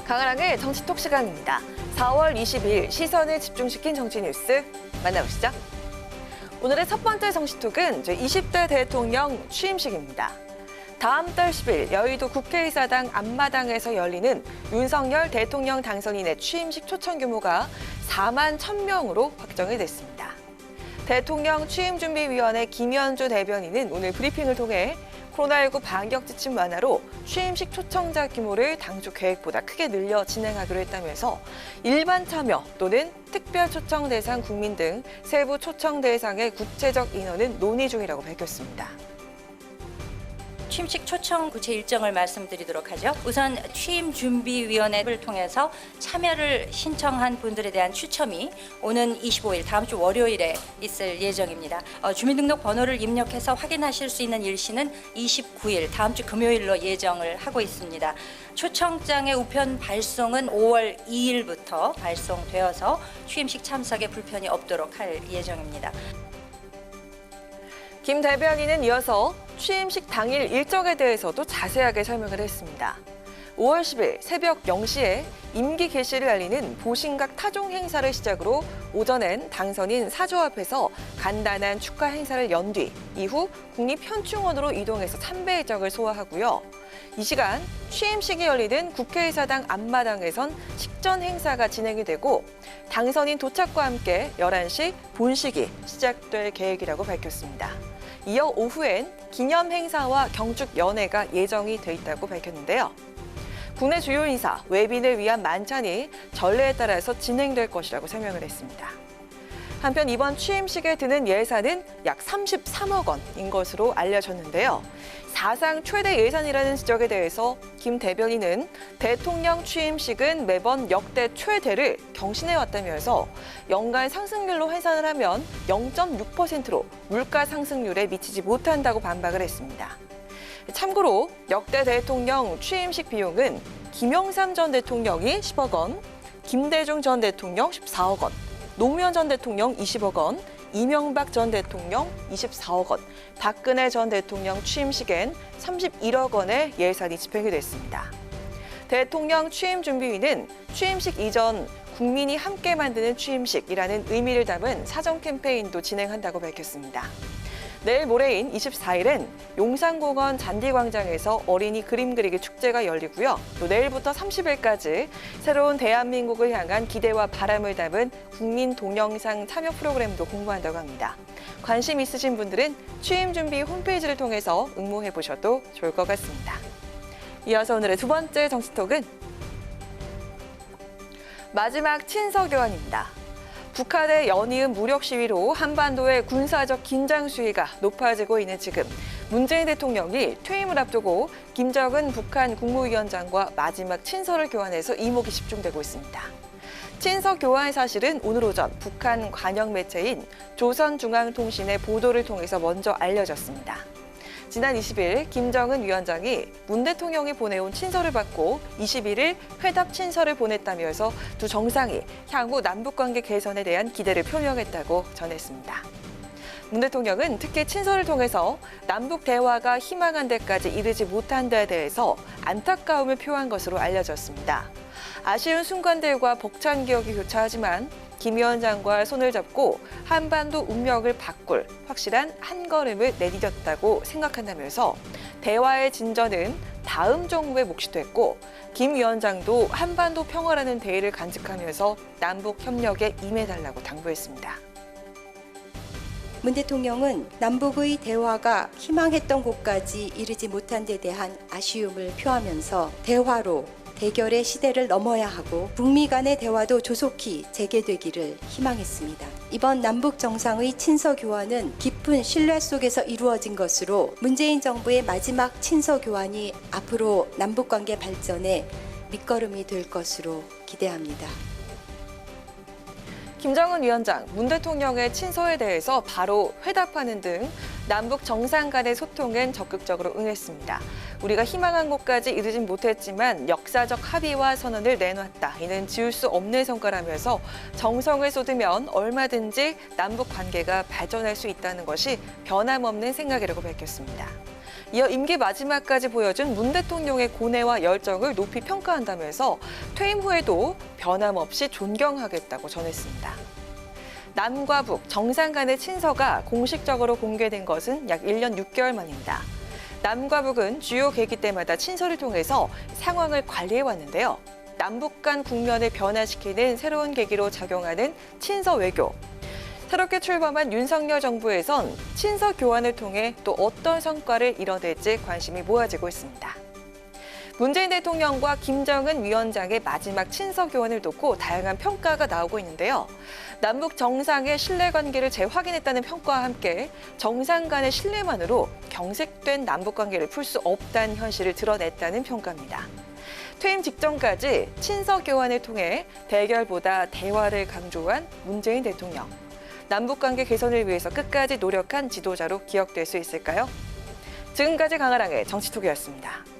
강은하의 정치톡 시간입니다. 4월 20일 시선을 집중시킨 정치 뉴스 만나보시죠. 오늘의 첫 번째 정치톡은 20대 대통령 취임식입니다. 다음 달 10일 여의도 국회의사당 앞마당에서 열리는 윤석열 대통령 당선인의 취임식 초청 규모가 4만 1,000명으로 확정이 됐습니다. 대통령 취임준비위원회 김현주 대변인은 오늘 브리핑을 통해 코로나19 방역 지침 완화로 취임식 초청자 규모를 당초 계획보다 크게 늘려 진행하기로 했다면서 일반 참여 또는 특별 초청 대상 국민 등 세부 초청 대상의 구체적 인원은 논의 중이라고 밝혔습니다. 취임식 초청 구체 일정을 말씀드리도록 하죠. 우선 취임준비위원회를 통해서 참여를 신청한 분들에 대한 추첨이 오는 25일 다음 주 월요일에 있을 예정입니다. 주민등록 번호를 입력해서 확인하실 수 있는 일시는 29일 다음 주 금요일로 예정을 하고 있습니다. 초청장의 우편 발송은 5월 2일부터 발송되어서 취임식 참석에 불편이 없도록 할 예정입니다. 김 대변인은 이어서 취임식 당일 일정에 대해서도 자세하게 설명을 했습니다. 5월 10일 새벽 0시에 임기 개시를 알리는 보신각 타종 행사를 시작으로 오전엔 당선인 사저 앞에서 간단한 축하 행사를 연 뒤 이후 국립현충원으로 이동해서 참배의적을 소화하고요. 이 시간 취임식이 열리는 국회의사당 앞마당에선 식전 행사가 진행이 되고 당선인 도착과 함께 11시 본식이 시작될 계획이라고 밝혔습니다. 이어 오후엔 기념 행사와 경축 연회가 예정이 돼 있다고 밝혔는데요. 국내 주요 인사, 외빈을 위한 만찬이 전례에 따라서 진행될 것이라고 설명을 했습니다. 한편 이번 취임식에 드는 예산은 약 33억 원인 것으로 알려졌는데요. 사상 최대 예산이라는 지적에 대해서 김 대변인은 대통령 취임식은 매번 역대 최대를 경신해왔다면서 연간 상승률로 환산을 하면 0.6%로 물가 상승률에 미치지 못한다고 반박을 했습니다. 참고로 역대 대통령 취임식 비용은 김영삼 전 대통령이 10억 원, 김대중 전 대통령 14억 원, 노무현 전 대통령 20억 원, 이명박 전 대통령 24억 원, 박근혜 전 대통령 취임식엔 31억 원의 예산이 집행이 됐습니다. 대통령 취임준비위는 취임식 이전 국민이 함께 만드는 취임식이라는 의미를 담은 사전 캠페인도 진행한다고 밝혔습니다. 내일 모레인 24일엔 용산공원 잔디광장에서 어린이 그림 그리기 축제가 열리고요. 또 내일부터 30일까지 새로운 대한민국을 향한 기대와 바람을 담은 국민 동영상 참여 프로그램도 공모한다고 합니다. 관심 있으신 분들은 취임준비 홈페이지를 통해서 응모해보셔도 좋을 것 같습니다. 이어서 오늘의 두 번째 정치톡은 마지막 친서 교환입니다. 북한의 연이은 무력 시위로 한반도의 군사적 긴장 수위가 높아지고 있는 지금 문재인 대통령이 퇴임을 앞두고 김정은 북한 국무위원장과 마지막 친서를 교환해서 이목이 집중되고 있습니다. 친서 교환 사실은 오늘 오전 북한 관영 매체인 조선중앙통신의 보도를 통해서 먼저 알려졌습니다. 지난 20일 김정은 위원장이 문 대통령이 보내온 친서를 받고 21일 회답 친서를 보냈다면서 두 정상이 향후 남북관계 개선에 대한 기대를 표명했다고 전했습니다. 문 대통령은 특히 친서를 통해서 남북 대화가 희망한 데까지 이르지 못한 데에 대해서 안타까움을 표한 것으로 알려졌습니다. 아쉬운 순간들과 벅찬 기억이 교차하지만 김 위원장과 손을 잡고 한반도 운명을 바꿀 확실한 한 걸음을 내디뎠다고 생각한다면서 대화의 진전은 다음 정부의 몫이 됐고 김 위원장도 한반도 평화라는 대의를 간직하면서 남북 협력에 임해달라고 당부했습니다. 문 대통령은 남북의 대화가 희망했던 곳까지 이르지 못한 데 대한 아쉬움을 표하면서 대화로 대결의 시대를 넘어야 하고 북미 간의 대화도 조속히 재개되기를 희망했습니다. 이번 남북 정상의 친서 교환은 깊은 신뢰 속에서 이루어진 것으로 문재인 정부의 마지막 친서 교환이 앞으로 남북 관계 발전에 밑거름이 될 것으로 기대합니다. 김정은 위원장, 문 대통령의 친서에 대해서 바로 회답하는 등 남북 정상 간의 소통엔 적극적으로 응했습니다. 우리가 희망한 곳까지 이르진 못했지만 역사적 합의와 선언을 내놨다. 이는 지울 수 없는 성과라면서 정성을 쏟으면 얼마든지 남북 관계가 발전할 수 있다는 것이 변함없는 생각이라고 밝혔습니다. 이어 임기 마지막까지 보여준 문 대통령의 고뇌와 열정을 높이 평가한다면서 퇴임 후에도 변함없이 존경하겠다고 전했습니다. 남과 북 정상 간의 친서가 공식적으로 공개된 것은 약 1년 6개월 만입니다. 남과 북은 주요 계기 때마다 친서를 통해서 상황을 관리해 왔는데요. 남북 간 국면을 변화시키는 새로운 계기로 작용하는 친서 외교. 새롭게 출범한 윤석열 정부에선 친서 교환을 통해 또 어떤 성과를 이뤄낼지 관심이 모아지고 있습니다. 문재인 대통령과 김정은 위원장의 마지막 친서 교환을 놓고 다양한 평가가 나오고 있는데요. 남북 정상의 신뢰관계를 재확인했다는 평가와 함께 정상 간의 신뢰만으로 경색된 남북관계를 풀 수 없다는 현실을 드러냈다는 평가입니다. 퇴임 직전까지 친서 교환을 통해 대결보다 대화를 강조한 문재인 대통령. 남북관계 개선을 위해서 끝까지 노력한 지도자로 기억될 수 있을까요? 지금까지 강아랑의 정치톡이었습니다.